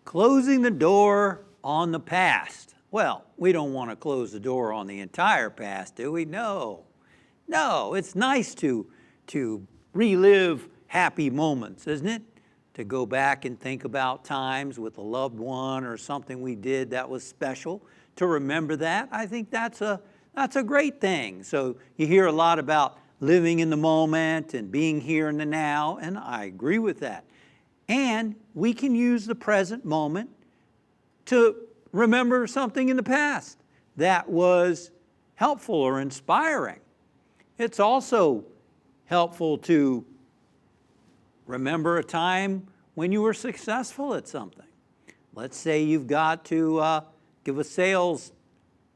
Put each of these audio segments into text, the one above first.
Closing the door on the past. Well, we don't want to close the door on the entire past, do we? No. No, it's nice to relive happy moments, isn't it? To go back and think about times with a loved one or something we did that was special. To remember that, I think that's a great thing. So you hear a lot about living in the moment and being here in the now, and I agree with that. And we can use the present moment to remember something in the past that was helpful or inspiring. It's also helpful to remember a time when you were successful at something. Let's say you've got to give a sales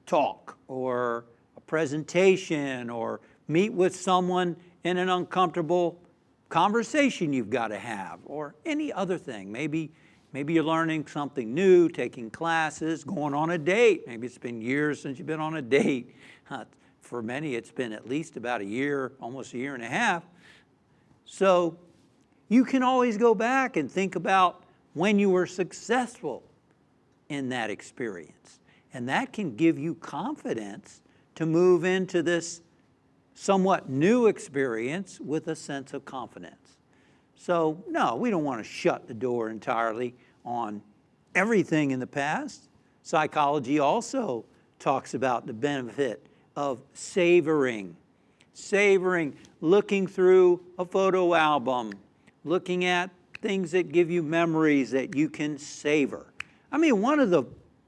talk or a presentation or meet with someone in an uncomfortable conversation you've got to have, or any other thing. Maybe you're learning something new, taking classes, going on a date. Maybe it's been years since you've been on a date. For many, it's been at least about a year, almost a year and a half. So you can always go back and think about when you were successful in that experience. And that can give you confidence to move into this somewhat new experience with a sense of confidence. So no, we don't want to shut the door entirely on everything in the past. Psychology also talks about the benefit of savoring, looking through a photo album, looking at things that give you memories that you can savor. I mean, one of the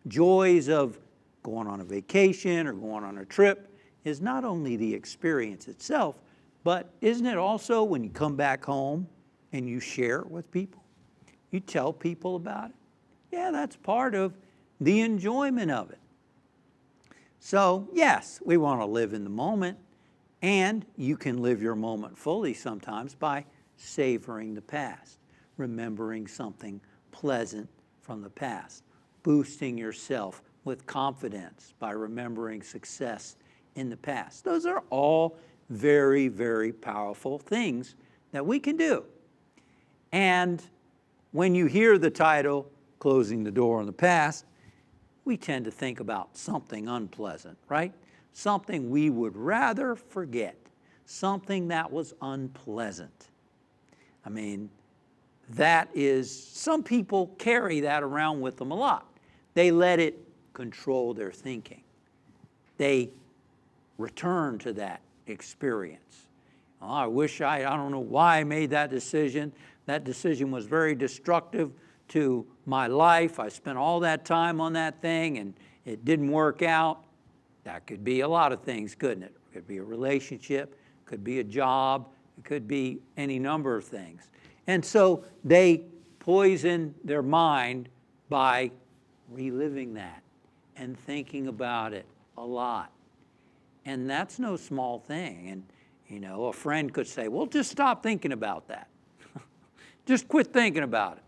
joys of going on a vacation or going on a trip is not only the experience itself, but isn't it also when you come back home and you share it with people? You tell people about it. Yeah, that's part of the enjoyment of it. So yes, we want to live in the moment, and you can live your moment fully sometimes by savoring the past, remembering something pleasant from the past, boosting yourself with confidence by remembering success in the past. Those are all very, very powerful things that we can do. And when you hear the title, Closing the Door on the Past, we tend to think about something unpleasant, right? Something we would rather forget, something that was unpleasant. I mean, that is, some people carry that around with them a lot. They let it control their thinking. They return to that experience. Oh, I wish I don't know why I made that decision. That decision was very destructive to my life. I spent all that time on that thing and it didn't work out. That could be a lot of things, couldn't it? It could be a relationship, it could be a job, it could be any number of things. And so they poison their mind by reliving that and thinking about it a lot. And that's no small thing. And, you know, a friend could say, well, just stop thinking about that. Just quit thinking about it.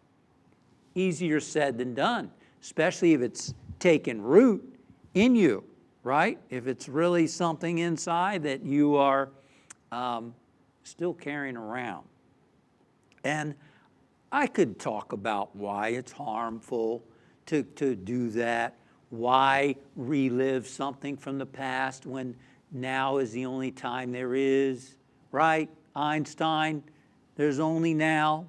Easier said than done, especially if it's taken root in you, right? If it's really something inside that you are still carrying around. And I could talk about why it's harmful to do that. Why relive something from the past when now is the only time there is, right? Einstein, there's only now.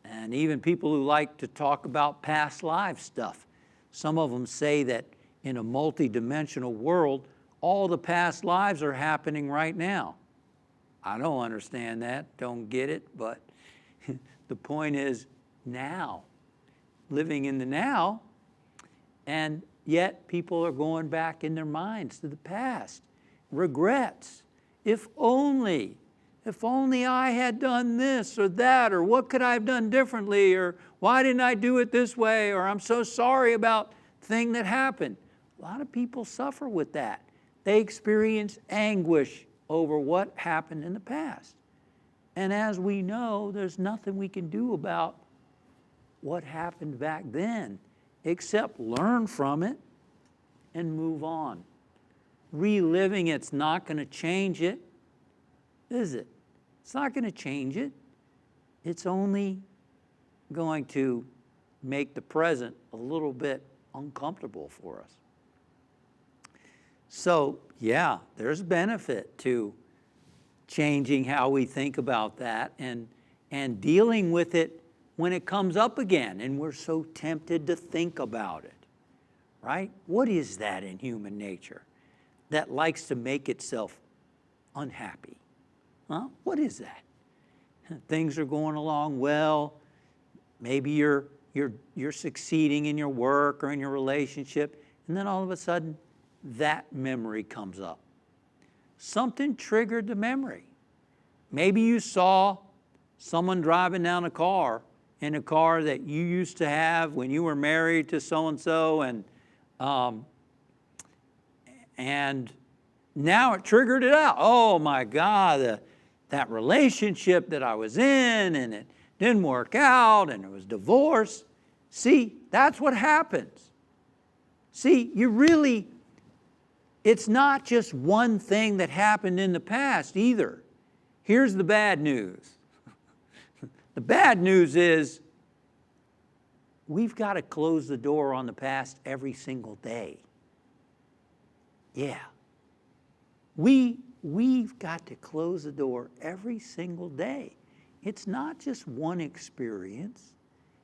And even people who like to talk about past life stuff, some of them say that in a multi-dimensional world, all the past lives are happening right now. I don't understand that, don't get it, but the point is now, living in the now. And yet people are going back in their minds to the past. Regrets. If only I had done this or that, or what could I have done differently, or why didn't I do it this way, or I'm so sorry about thing that happened. A lot of people suffer with that. They experience anguish over what happened in the past. And as we know, there's nothing we can do about what happened back then, except learn from it and move on. Reliving it's not going to change it, is it? It's not going to change it. It's only going to make the present a little bit uncomfortable for us. So, yeah, there's benefit to changing how we think about that and dealing with it when it comes up again and we're so tempted to think about it, right? What is that in human nature that likes to make itself unhappy? Huh? What is that? Things are going along well. Maybe you're succeeding in your work or in your relationship, and then all of a sudden, that memory comes up. Something triggered the memory. Maybe you saw someone driving down a car in a car that you used to have when you were married to so-and-so, and now it triggered it out. Oh my God, that relationship that I was in, and it didn't work out, and it was divorce. See, that's what happens. See, it's not just one thing that happened in the past either. Here's the bad news. The bad news is we've got to close the door on the past every single day. Yeah. We've got to close the door every single day. It's not just one experience.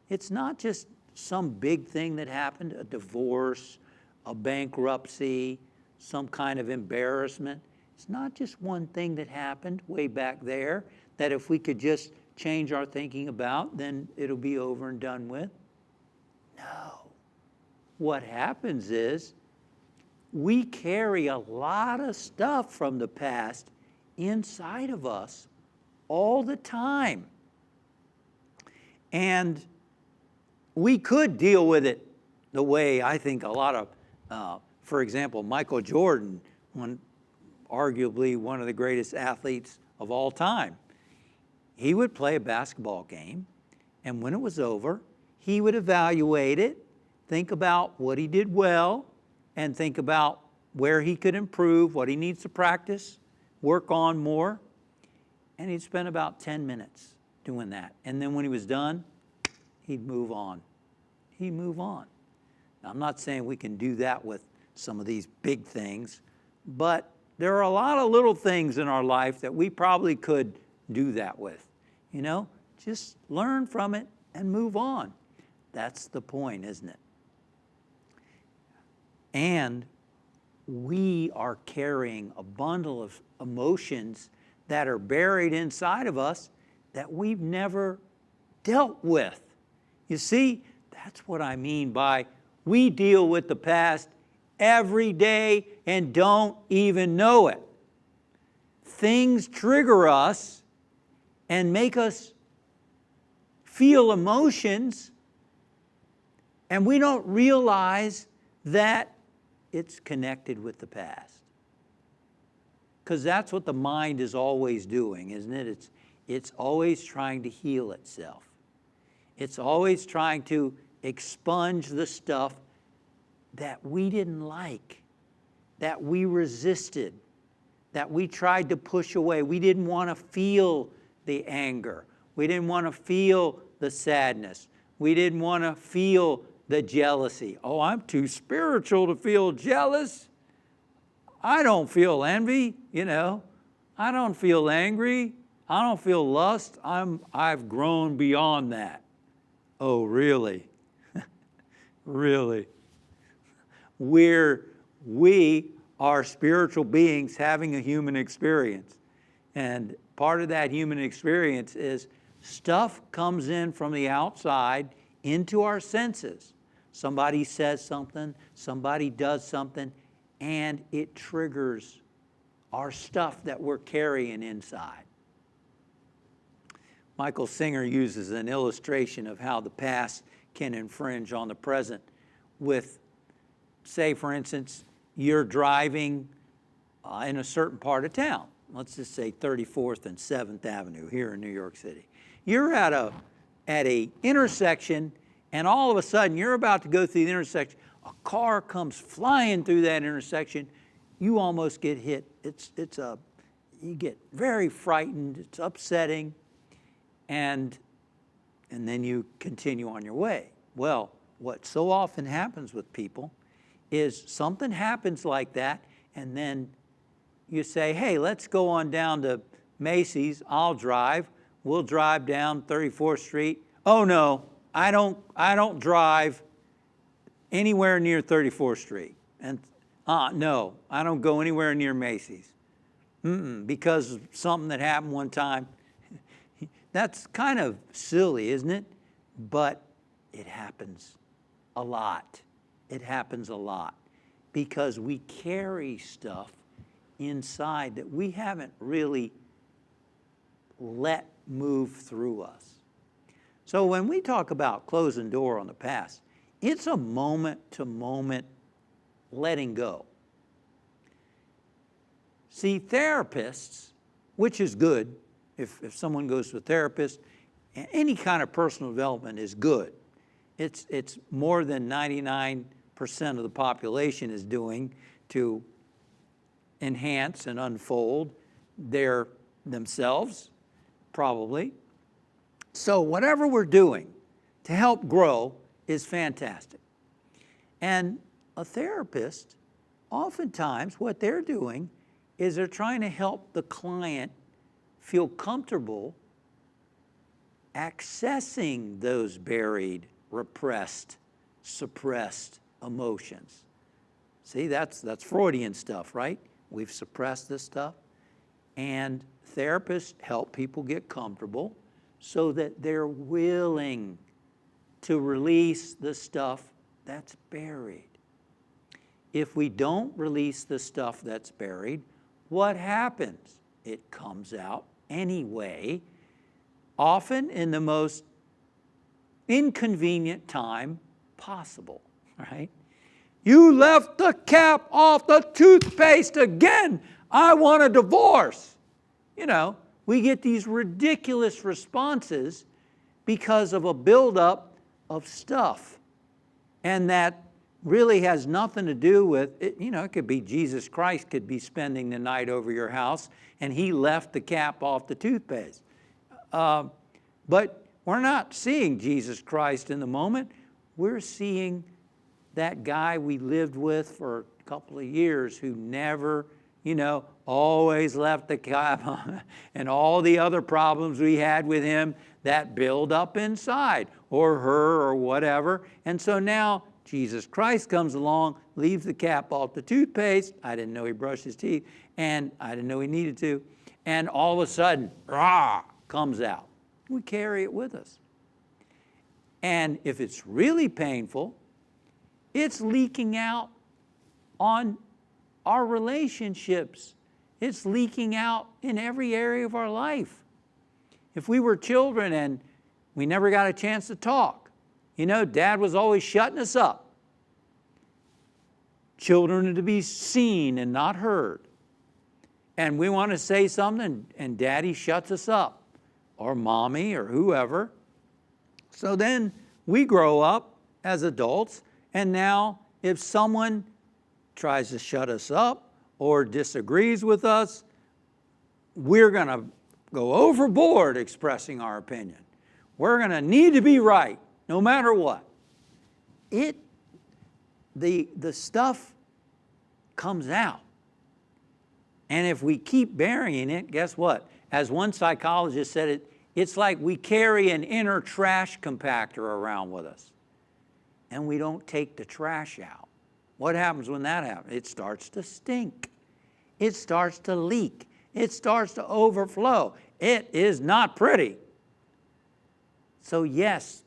It's not just some big thing that happened, a divorce, a bankruptcy, some kind of embarrassment. It's not just one thing that happened way back there that if we could just change our thinking about, then it'll be over and done with. No. What happens is we carry a lot of stuff from the past inside of us all the time. And we could deal with it the way I think a lot of, for example, Michael Jordan, arguably one of the greatest athletes of all time. He would play a basketball game, and when it was over, he would evaluate it, think about what he did well, and think about where he could improve, what he needs to practice, work on more. And he'd spend about 10 minutes doing that. And then when he was done, he'd move on. He'd move on. Now, I'm not saying we can do that with some of these big things, but there are a lot of little things in our life that we probably could do that with. You know, just learn from it and move on. That's the point, isn't it? And we are carrying a bundle of emotions that are buried inside of us that we've never dealt with. You see, that's what I mean by we deal with the past every day and don't even know it. Things trigger us and make us feel emotions, and we don't realize that it's connected with the past. Because that's what the mind is always doing, isn't it? It's always trying to heal itself. It's always trying to expunge the stuff that we didn't like, that we resisted, that we tried to push away. We didn't want to feel the anger. We didn't want to feel the sadness. We didn't want to feel the jealousy. Oh, I'm too spiritual to feel jealous. I don't feel envy, you know. I don't feel angry. I don't feel lust. I've grown beyond that. Oh, really? Really? We are spiritual beings having a human experience. And part of that human experience is stuff comes in from the outside into our senses. Somebody says something, somebody does something, and it triggers our stuff that we're carrying inside. Michael Singer uses an illustration of how the past can infringe on the present with, say, for instance, you're driving in a certain part of town. Let's just say 34th and 7th Avenue here in New York City. You're at a intersection, and all of a sudden you're about to go through the intersection. A car comes flying through that intersection. You almost get hit. You get very frightened. It's upsetting, and then you continue on your way. Well, what so often happens with people is something happens like that, and then you say, hey, let's go on down to Macy's, I'll drive. We'll drive down 34th Street. Oh no, I don't drive anywhere near 34th Street. And no, I don't go anywhere near Macy's. Because of something that happened one time. That's kind of silly, isn't it? But it happens a lot. It happens a lot because we carry stuff inside that we haven't really let move through us. So when we talk about closing door on the past, it's a moment-to-moment letting go. See, therapists, which is good, if someone goes to a therapist, any kind of personal development is good. It's more than 99% of the population is doing to enhance and unfold themselves, probably. So whatever we're doing to help grow is fantastic. And a therapist, oftentimes what they're doing is they're trying to help the client feel comfortable accessing those buried, repressed, suppressed emotions. See, that's Freudian stuff, right? We've suppressed this stuff. And therapists help people get comfortable so that they're willing to release the stuff that's buried. If we don't release the stuff that's buried, what happens? It comes out anyway, often in the most inconvenient time possible, right? You left the cap off the toothpaste again. I want a divorce. You know, we get these ridiculous responses because of a buildup of stuff. And that really has nothing to do with, it could be Jesus Christ could be spending the night over your house and he left the cap off the toothpaste. But we're not seeing Jesus Christ in the moment. We're seeing that guy we lived with for a couple of years who never, always left the cap on, and all the other problems we had with him that build up inside, or her, or whatever. And so now Jesus Christ comes along, leaves the cap off the toothpaste. I didn't know he brushed his teeth, and I didn't know he needed to. And all of a sudden, comes out. We carry it with us. And if it's really painful, it's leaking out on our relationships. It's leaking out in every area of our life. If we were children and we never got a chance to talk, Dad was always shutting us up. Children are to be seen and not heard. And we want to say something and Daddy shuts us up, or Mommy or whoever. So then we grow up as adults, and now if someone tries to shut us up or disagrees with us, we're going to go overboard expressing our opinion. We're going to need to be right no matter what. The stuff comes out. And if we keep burying it, guess what? As one psychologist said it, it's like we carry an inner trash compactor around with us. And we don't take the trash out. What happens when that happens? It starts to stink. It starts to leak. It starts to overflow. It is not pretty. So yes,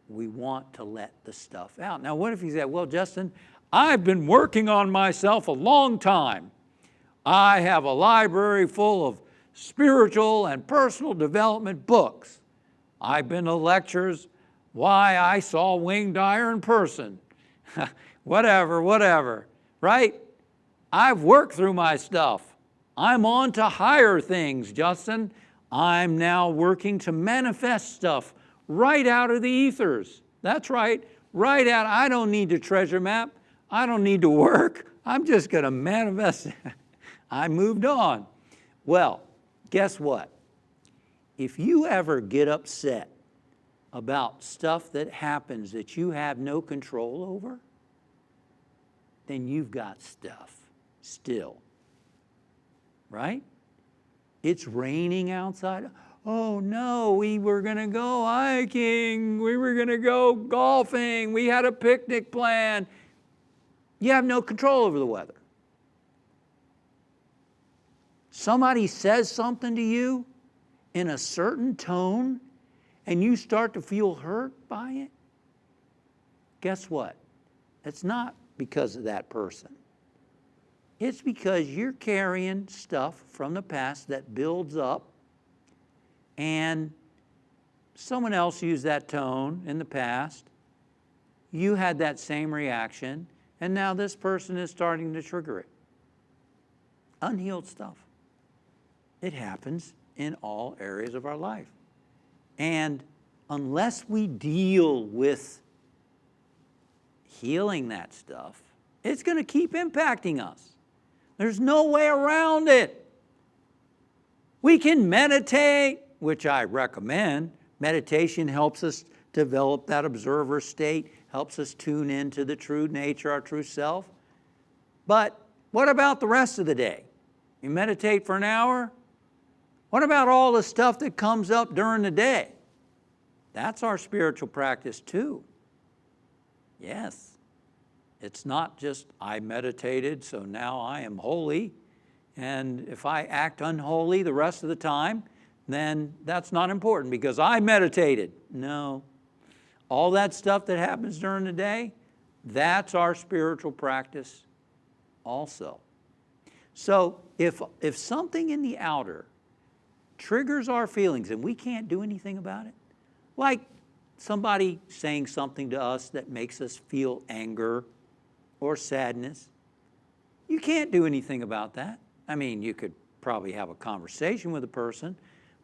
we want to let the stuff out. Now what if you say, well, Justin, I've been working on myself a long time. I have a library full of spiritual and personal development books. I've been to lectures, why I saw winged iron person. whatever, right? I've worked through my stuff. I'm on to higher things, Justin. I'm now working to manifest stuff right out of the ethers. That's right, right out. I don't need to treasure map. I don't need to work. I'm just going to manifest it. I moved on. Well, guess what? If you ever get upset about stuff that happens that you have no control over, then you've got stuff still. Right? It's raining outside. Oh no, we were going to go hiking. We were going to go golfing. We had a picnic plan. You have no control over the weather. Somebody says something to you in a certain tone and you start to feel hurt by it. Guess what? It's not because of that person. It's because you're carrying stuff from the past that builds up, and someone else used that tone in the past. You had that same reaction, and now this person is starting to trigger it. Unhealed stuff. It happens in all areas of our life. And unless we deal with healing that stuff, it's going to keep impacting us. There's no way around it. We can meditate, which I recommend. Meditation helps us develop that observer state, helps us tune into the true nature, our true self. But what about the rest of the day? You meditate for an hour? What about all the stuff that comes up during the day? That's our spiritual practice too. Yes. It's not just, I meditated, so now I am holy. And if I act unholy the rest of the time, then that's not important because I meditated. No. All that stuff that happens during the day, that's our spiritual practice also. So if something in the outer triggers our feelings and we can't do anything about it, like somebody saying something to us that makes us feel anger or sadness, you can't do anything about that. I mean, you could probably have a conversation with a person,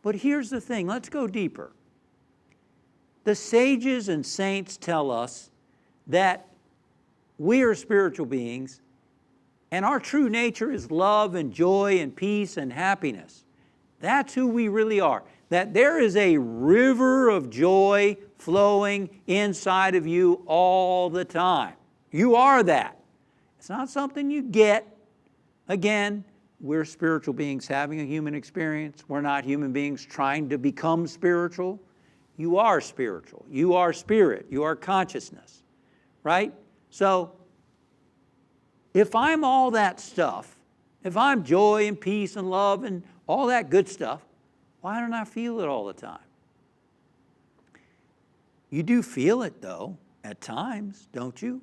but here's the thing, let's go deeper. The sages and saints tell us that we are spiritual beings and our true nature is love and joy and peace and happiness. That's who we really are. That there is a river of joy flowing inside of you all the time. You are that. It's not something you get. Again, we're spiritual beings having a human experience. We're not human beings trying to become spiritual. You are spiritual. You are spirit. You are consciousness. Right? So, if I'm all that stuff, if I'm joy and peace and love and all that good stuff, why don't I feel it all the time? You do feel it though, at times, don't you?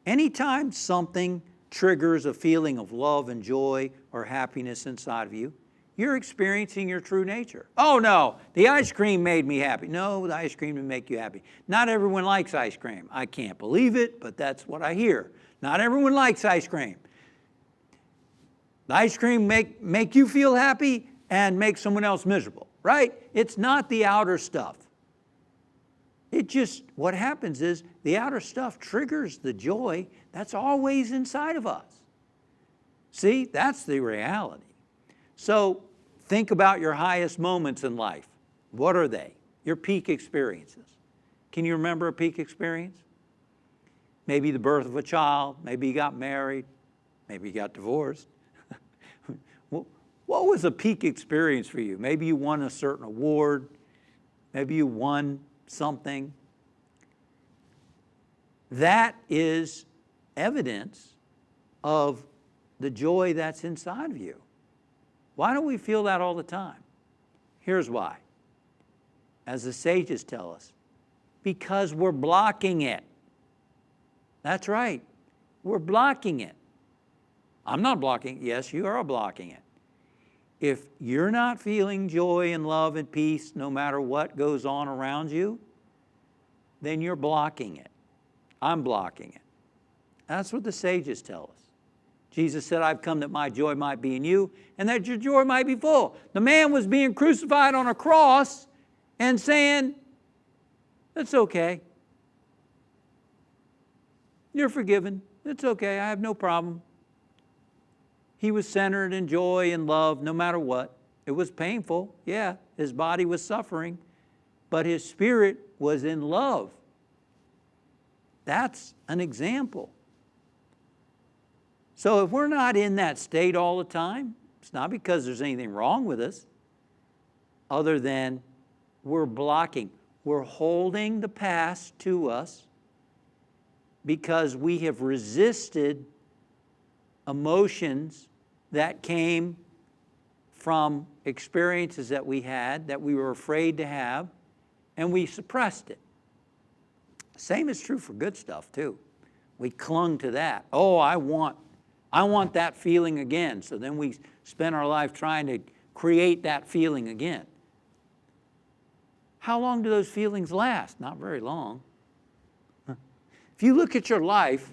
Anytime something triggers a feeling of love and joy or happiness inside of you, you're experiencing your true nature. Oh no, the ice cream made me happy. No, the ice cream didn't make you happy. Not everyone likes ice cream. I can't believe it, but that's what I hear. Not everyone likes ice cream. The ice cream make you feel happy and make someone else miserable, right? It's not the outer stuff. It just, what happens is the outer stuff triggers the joy that's always inside of us. See, that's the reality. So think about your highest moments in life. What are they? Your peak experiences. Can you remember a peak experience? Maybe the birth of a child, maybe you got married, maybe you got divorced. What was a peak experience for you? Maybe you won a certain award, maybe you won something. That is evidence of the joy that's inside of you. Why don't we feel that all the time? Here's why. As the sages tell us, because we're blocking it. That's right. We're blocking it. I'm not blocking it. Yes, you are blocking it. If you're not feeling joy and love and peace no matter what goes on around you, then you're blocking it. I'm blocking it. That's what the sages tell us. Jesus said, I've come that my joy might be in you and that your joy might be full. The man was being crucified on a cross and saying, it's okay. You're forgiven. It's okay. I have no problem. He was centered in joy and love no matter what. It was painful. Yeah, his body was suffering. but his spirit was in love. That's an example. So if we're not in that state all the time, it's not because there's anything wrong with us, other than we're blocking. We're holding the past to us because we have resisted emotions that came from experiences that we had, that we were afraid to have, and we suppressed it. Same is true for good stuff too. We clung to that. Oh, I want that feeling again. So then we spend our life trying to create that feeling again. How long do those feelings last? Not very long. If you look at your life,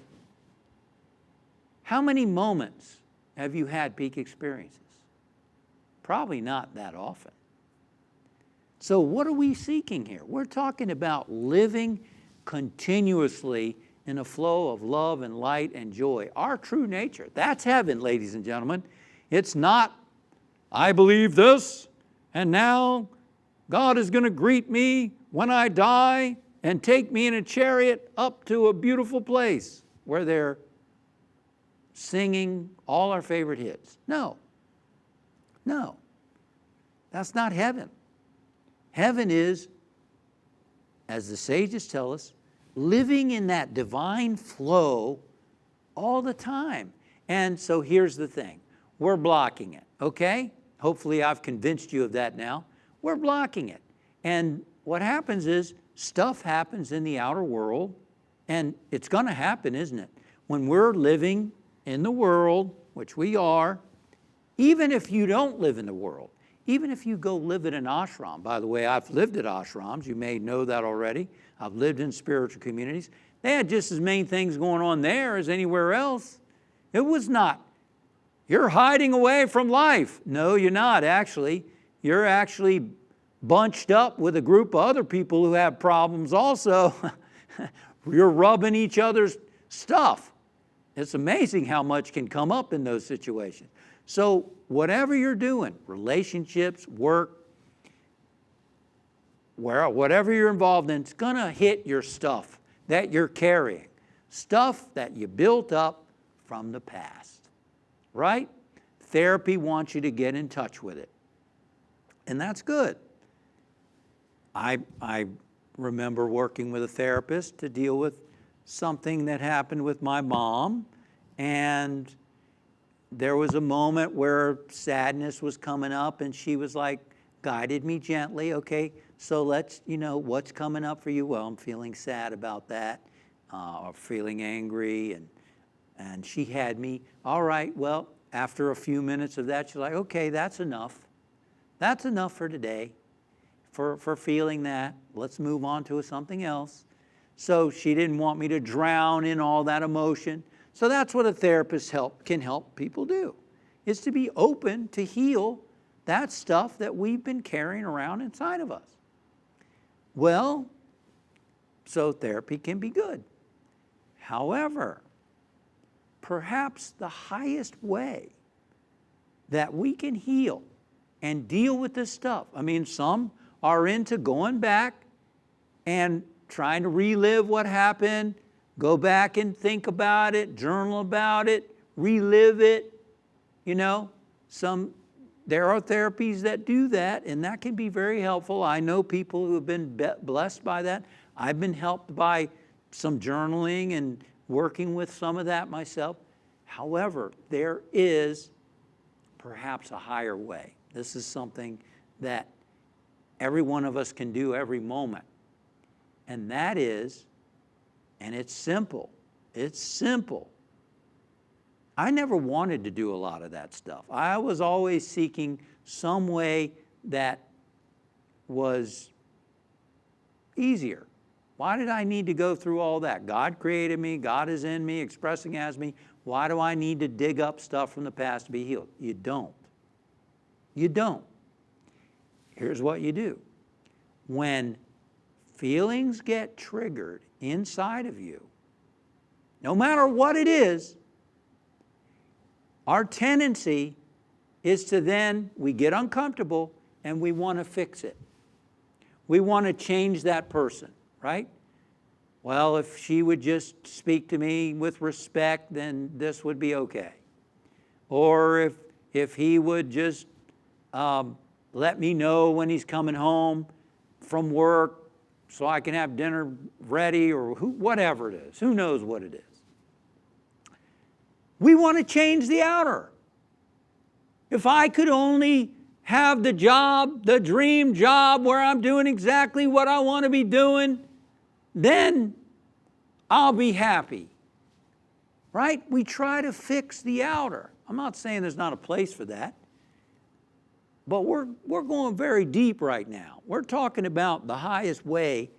how many moments have you had peak experiences? Probably not that often. So what are we seeking here? We're talking about living continuously in a flow of love and light and joy. Our true nature. That's heaven, ladies and gentlemen. It's not, I believe this, and now God is going to greet me when I die and take me in a chariot up to a beautiful place where they're singing all our favorite hits. No. That's not heaven. Heaven is, as the sages tell us, living in that divine flow all the time. And so here's the thing. We're blocking it, okay? Hopefully I've convinced you of that now. We're blocking it. And what happens is stuff happens in the outer world, and it's going to happen, isn't it? When we're living in the world, which we are, even if you don't live in the world, even if you go live at an ashram. By the way, I've lived at ashrams. You may know that already. I've lived in spiritual communities. They had just as many things going on there as anywhere else. It was not, you're hiding away from life. No, you're not actually. You're actually bunched up with a group of other people who have problems also. You're rubbing each other's stuff. It's amazing how much can come up in those situations. So whatever you're doing, relationships, work, whatever you're involved in, it's going to hit your stuff that you're carrying. Stuff that you built up from the past, right? Therapy wants you to get in touch with it. And that's good. I remember working with a therapist to deal with something that happened with my mom, and there was a moment where sadness was coming up, and she was like, guided me gently, okay, so let's, what's coming up for you? Well, I'm feeling sad about that, or feeling angry, and she had me, all right, well, after a few minutes of that, she's like, okay, that's enough. That's enough for today, for feeling that. Let's move on to something else. So she didn't want me to drown in all that emotion. So that's what a therapist can help people do, is to be open to heal that stuff that we've been carrying around inside of us. Well, so therapy can be good. However, perhaps the highest way that we can heal and deal with this stuff, I mean, some are into going back and trying to relive what happened, go back and think about it, journal about it, relive it. There are therapies that do that, and that can be very helpful. I know people who have been blessed by that. I've been helped by some journaling and working with some of that myself. However, there is perhaps a higher way. This is something that every one of us can do every moment. And that is, and it's simple. It's simple. I never wanted to do a lot of that stuff. I was always seeking some way that was easier. Why did I need to go through all that? God created me. God is in me, expressing as me. Why do I need to dig up stuff from the past to be healed? You don't. You don't. Here's what you do. When feelings get triggered inside of you, no matter what it is, our tendency is to then, we get uncomfortable and we want to fix it. We want to change that person, right? Well, if she would just speak to me with respect, then this would be okay. Or if he would just let me know when he's coming home from work so I can have dinner ready, or whatever it is. Who knows what it is? We want to change the outer. If I could only have the job, the dream job where I'm doing exactly what I want to be doing, then I'll be happy. Right? We try to fix the outer. I'm not saying there's not a place for that. But we're going very deep right now. We're talking about the highest way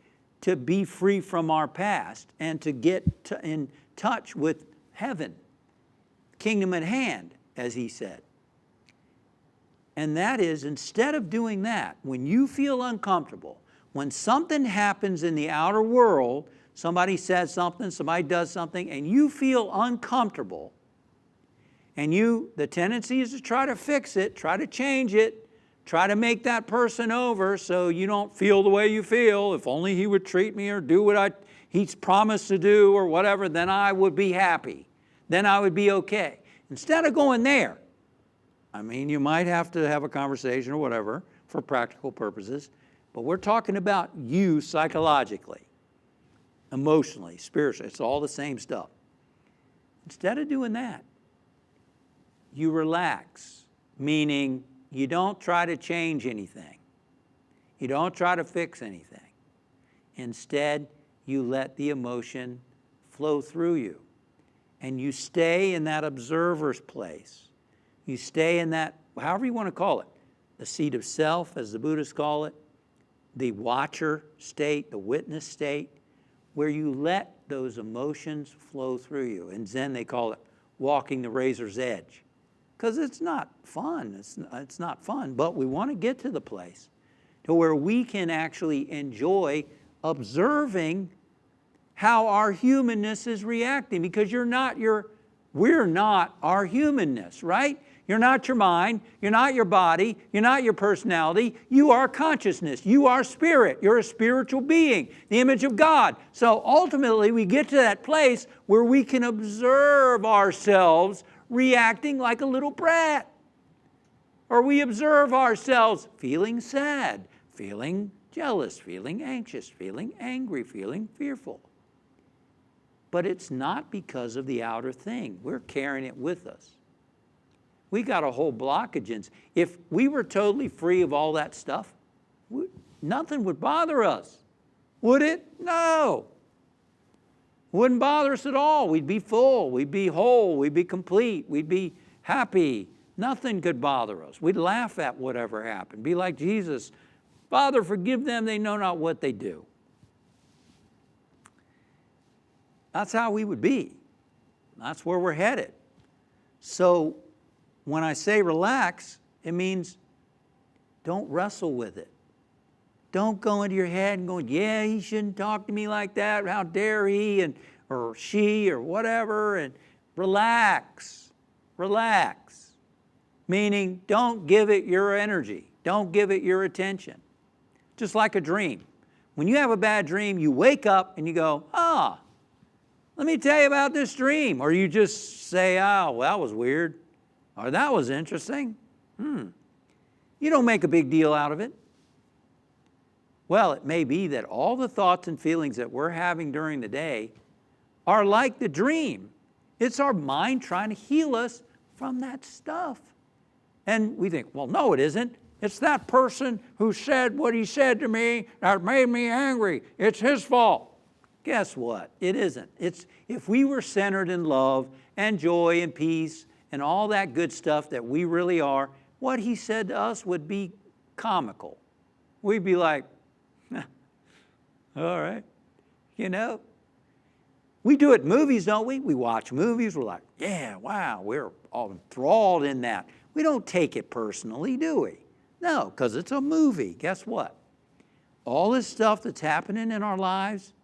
to be free from our past and to get in touch with heaven. Kingdom at hand, as he said. And that is, instead of doing that, when you feel uncomfortable, when something happens in the outer world, somebody says something, somebody does something, and you feel uncomfortable, and the tendency is to try to fix it, try to change it, try to make that person over so you don't feel the way you feel. If only he would treat me or do what he's promised to do or whatever, then I would be happy. Then I would be okay. Instead of going there, I mean, you might have to have a conversation or whatever for practical purposes, but we're talking about you psychologically, emotionally, spiritually. It's all the same stuff. Instead of doing that, you relax, meaning you don't try to change anything. You don't try to fix anything. Instead, you let the emotion flow through you. And you stay in that observer's place. You stay in that, however you want to call it, the seat of self, as the Buddhists call it, the watcher state, the witness state, where you let those emotions flow through you. In Zen, they call it walking the razor's edge. Because it's not fun. It's not fun. But we want to get to the place to where we can actually enjoy observing how our humanness is reacting. Because we're not our humanness, right? You're not your mind. You're not your body. You're not your personality. You are consciousness. You are spirit. You're a spiritual being, the image of God. So ultimately, we get to that place where we can observe ourselves reacting like a little brat. Or we observe ourselves feeling sad, feeling jealous, feeling anxious, feeling angry, feeling fearful. But it's not because of the outer thing. We're carrying it with us. We got a whole blockage. If we were totally free of all that stuff, nothing would bother us. Would it? No. Wouldn't bother us at all. We'd be full. We'd be whole. We'd be complete. We'd be happy. Nothing could bother us. We'd laugh at whatever happened. Be like Jesus. Father, forgive them. They know not what they do. That's how we would be. That's where we're headed. So when I say relax, it means don't wrestle with it. Don't go into your head and go, yeah, he shouldn't talk to me like that. How dare he or she or whatever. And relax. Relax. Meaning don't give it your energy. Don't give it your attention. Just like a dream. When you have a bad dream, you wake up and you go, let me tell you about this dream. Or you just say, oh, well, that was weird. Or that was interesting. You don't make a big deal out of it. Well, it may be that all the thoughts and feelings that we're having during the day are like the dream. It's our mind trying to heal us from that stuff. And we think, well, no, it isn't. It's that person who said what he said to me that made me angry. It's his fault. Guess what? It isn't. If we were centered in love and joy and peace and all that good stuff that we really are, what he said to us would be comical. We'd be like, all right, We do it in movies, don't we? We watch movies, we're like, yeah, wow, we're all enthralled in that. We don't take it personally, do we? No, because it's a movie. Guess what? All this stuff that's happening in our lives,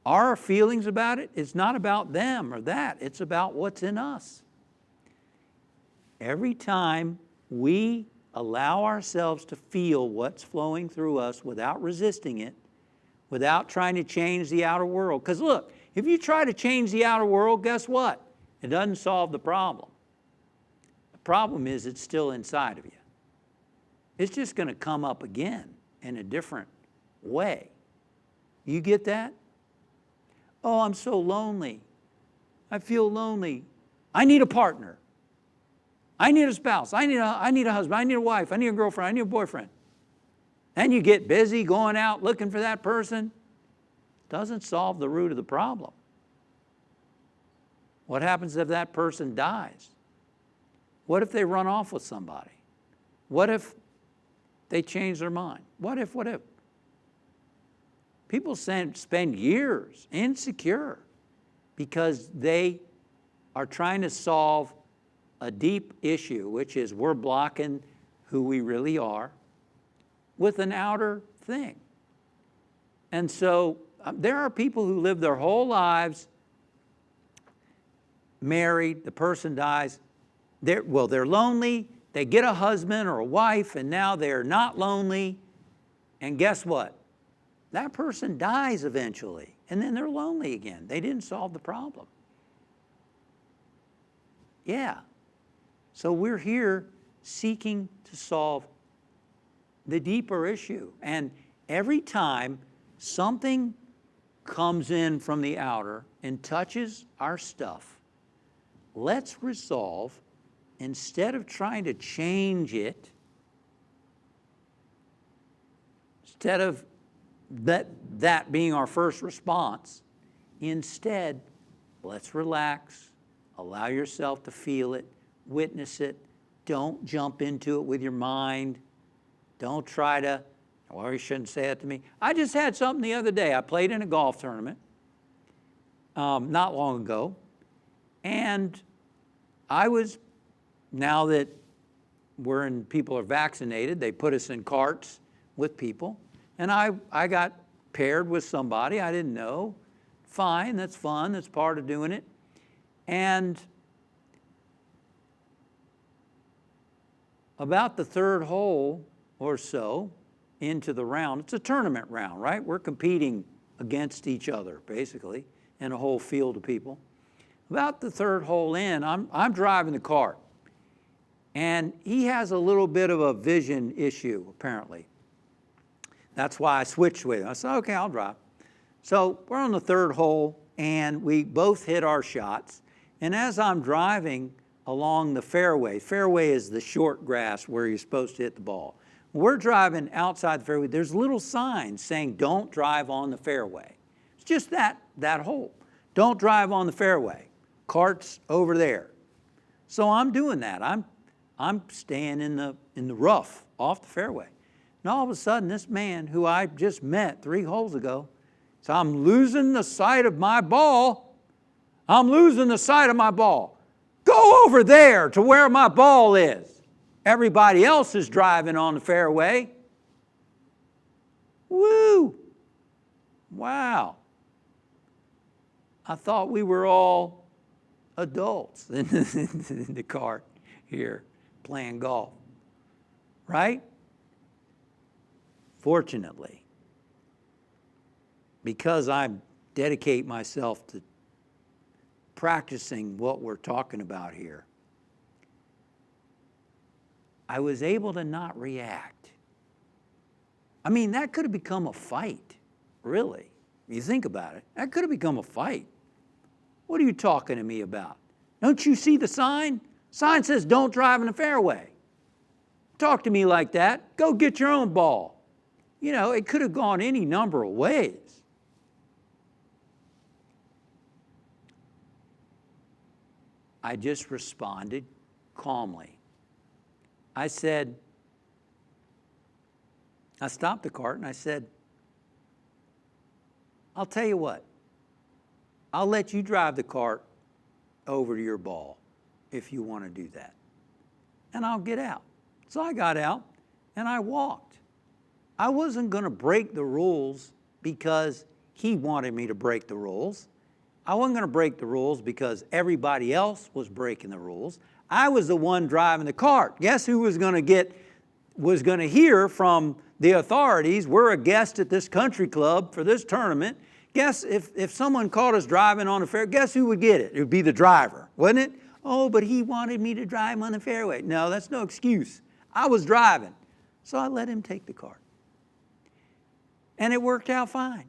our feelings about it, it's not about them or that. It's about what's in us. Every time we allow ourselves to feel what's flowing through us without resisting it, without trying to change the outer world. Because look, if you try to change the outer world, guess what? It doesn't solve the problem. The problem is it's still inside of you. It's just going to come up again in a different way. You get that? Oh, I'm so lonely. I feel lonely. I need a partner. I need a spouse. I need a husband. I need a wife. I need a girlfriend. I need a boyfriend. And you get busy going out looking for that person. Doesn't solve the root of the problem. What happens if that person dies? What if they run off with somebody? What if they change their mind? What if? People spend years insecure because they are trying to solve a deep issue, which is we're blocking who we really are with an outer thing. And so there are people who live their whole lives married, the person dies, they're lonely, they get a husband or a wife, and now they're not lonely, and guess what? That person dies eventually, and then they're lonely again. They didn't solve the problem. Yeah. So we're here seeking to solve the deeper issue. And every time something comes in from the outer and touches our stuff, let's resolve, instead of trying to change it, instead of that being our first response, instead, let's relax, allow yourself to feel it, witness it. Don't jump into it with your mind. Don't try to, well, you shouldn't say that to me. I just had something the other day. I played in a golf tournament not long ago, and now that people are vaccinated, they put us in carts with people, and I got paired with somebody I didn't know. Fine, that's fun, that's part of doing it. And about the third hole or so into the round, it's a tournament round, right? We're competing against each other, basically, in a whole field of people. About the third hole in, I'm driving the cart. And he has a little bit of a vision issue, apparently. That's why I switched with him. I said, okay, I'll drive. So we're on the third hole, and we both hit our shots. And as I'm driving along the fairway is the short grass where you're supposed to hit the ball. We're driving outside the fairway. There's little signs saying, don't drive on the fairway. It's just that hole. Don't drive on the fairway. Cart's over there. So I'm doing that. I'm staying in the rough off the fairway. And all of a sudden, this man who I just met 3 holes ago, so I'm losing the sight of my ball. I'm losing the sight of my ball. Go over there to where my ball is. Everybody else is driving on the fairway. Woo! Wow. I thought we were all adults in the cart here playing golf. Right? Fortunately, because I dedicate myself to practicing what we're talking about here, I was able to not react. I mean, that could have become a fight, really. You think about it. That could have become a fight. What are you talking to me about? Don't you see the sign? Sign says don't drive in the fairway. Talk to me like that. Go get your own ball. You know, it could have gone any number of ways. I just responded calmly. I stopped the cart and I said, I'll tell you what, I'll let you drive the cart over to your ball if you want to do that. And I'll get out. So I got out and I walked. I wasn't going to break the rules because he wanted me to break the rules. I wasn't going to break the rules because everybody else was breaking the rules. I was the one driving the cart. Guess who was going to get was going to hear from the authorities, we're a guest at this country club for this tournament. Guess if someone caught us driving on the fair, guess who would get it? It would be the driver, wouldn't it? Oh, but he wanted me to drive on the fairway. No, that's no excuse. I was driving, so I let him take the cart. And it worked out fine.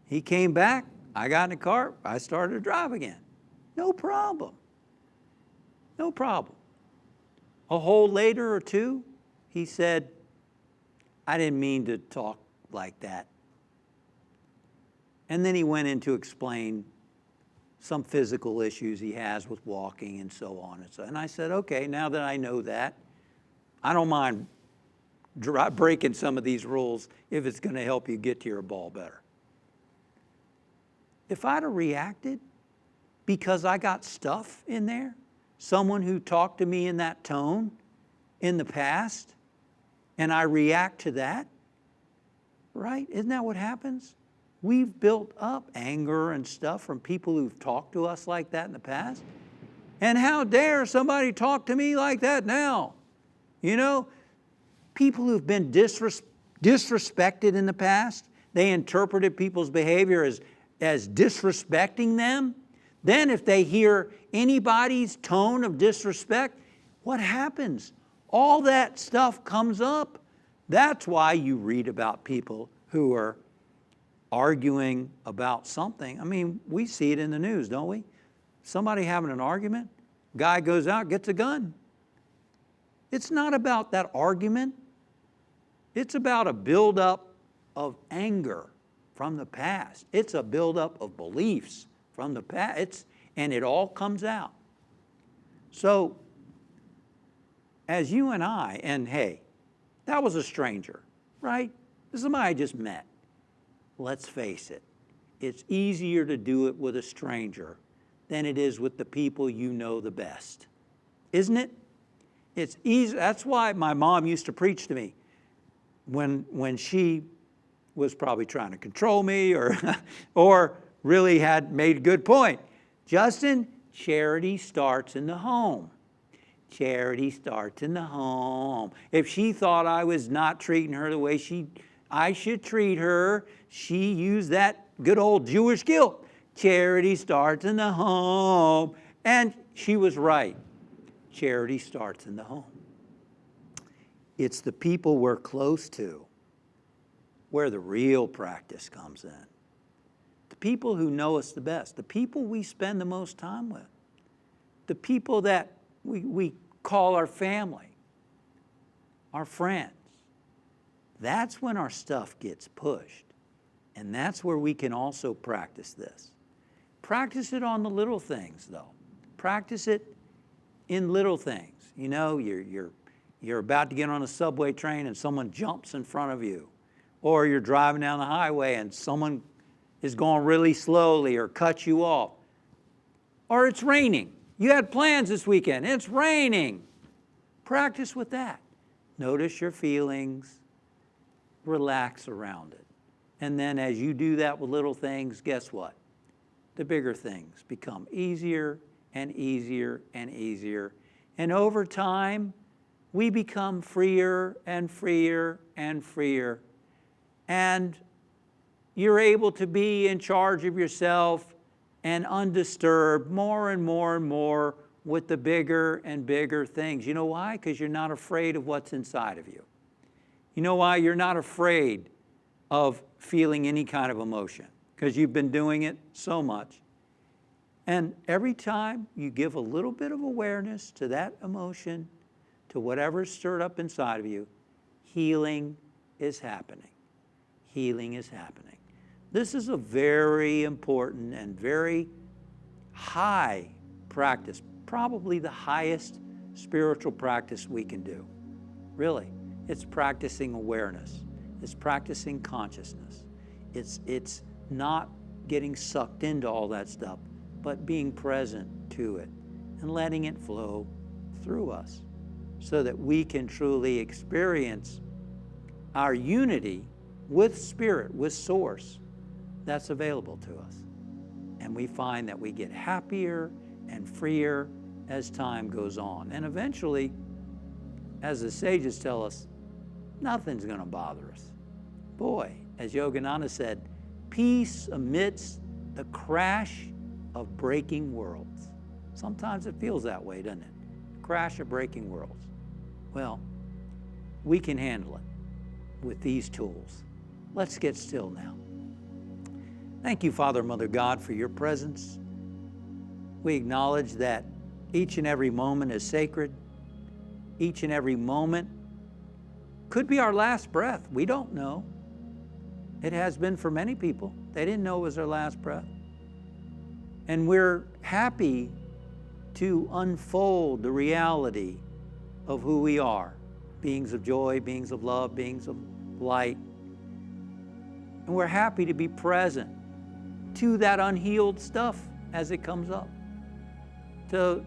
He came back, I got in the cart, I started to drive again. No problem. No problem. A hole later or two, he said, I didn't mean to talk like that. And then he went in to explain some physical issues he has with walking and so on and so on. And I said, okay, now that I know that, I don't mind breaking some of these rules if it's going to help you get to your ball better. If I'd have reacted because I got stuff in there, someone who talked to me in that tone in the past, and I react to that, right? Isn't that what happens? We've built up anger and stuff from people who've talked to us like that in the past. And how dare somebody talk to me like that now? You know, people who've been disrespected in the past, they interpreted people's behavior as disrespecting them. Then if they hear anybody's tone of disrespect, what happens? All that stuff comes up. That's why you read about people who are arguing about something. I mean, we see it in the news, don't we? Somebody having an argument, guy goes out, gets a gun. It's not about that argument. It's about a buildup of anger from the past. It's a buildup of beliefs from the past. And it all comes out. So, as you and I, and hey, that was a stranger, right? This is somebody I just met. Let's face it, it's easier to do it with a stranger than it is with the people you know the best. Isn't it? It's easy. That's why my mom used to preach to me when she was probably trying to control me or really had made a good point. Justin, charity starts in the home. Charity starts in the home. If she thought I was not treating her the way I should treat her, she used that good old Jewish guilt. Charity starts in the home. And she was right. Charity starts in the home. It's the people we're close to where the real practice comes in. The people who know us the best, the people we spend the most time with, the people that we call our family, our friends. That's when our stuff gets pushed. And that's where we can also practice this. Practice it on the little things, though. Practice it in little things. You know, you're about to get on a subway train and someone jumps in front of you. Or you're driving down the highway and someone is going really slowly or cuts you off. Or it's raining. You had plans this weekend. It's raining. Practice with that. Notice your feelings. Relax around it. And then as you do that with little things, guess what? The bigger things become easier and easier and easier. And over time, we become freer and freer and freer. And you're able to be in charge of yourself and undisturbed more and more and more with the bigger and bigger things. You know why? Because you're not afraid of what's inside of you. You know why? You're not afraid of feeling any kind of emotion because you've been doing it so much. And every time you give a little bit of awareness to that emotion, to whatever's stirred up inside of you, healing is happening. Healing is happening. This is a very important and very high practice, probably the highest spiritual practice we can do. Really, it's practicing awareness. It's practicing consciousness. It's not getting sucked into all that stuff, but being present to it and letting it flow through us so that we can truly experience our unity with Spirit, with Source, that's available to us. And we find that we get happier and freer as time goes on. And eventually, as the sages tell us, nothing's going to bother us. Boy, as Yogananda said, peace amidst the crash of breaking worlds. Sometimes it feels that way, doesn't it? Crash of breaking worlds. Well, we can handle it with these tools. Let's get still now. Thank you, Father, Mother God, for your presence. We acknowledge that each and every moment is sacred. Each and every moment could be our last breath. We don't know. It has been for many people. They didn't know it was their last breath. And we're happy to unfold the reality of who we are. Beings of joy, beings of love, beings of light. And we're happy to be present to that unhealed stuff as it comes up. To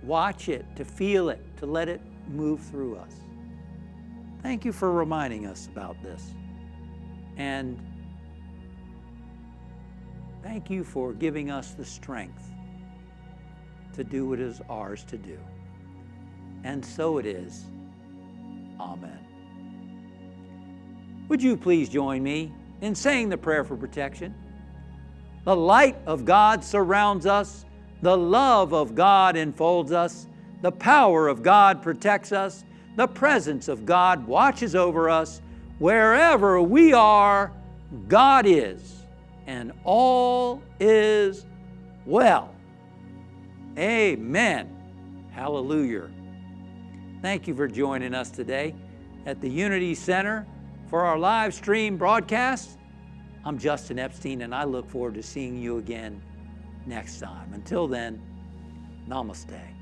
watch it, to feel it, to let it move through us. Thank you for reminding us about this. And thank you for giving us the strength to do what is ours to do. And so it is. Amen. Would you please join me in saying the prayer for protection? The light of God surrounds us. The love of God enfolds us. The power of God protects us. The presence of God watches over us. Wherever we are, God is, and all is well. Amen. Hallelujah. Thank you for joining us today at the Unity Center for our live stream broadcast. I'm Justin Epstein, and I look forward to seeing you again next time. Until then, namaste.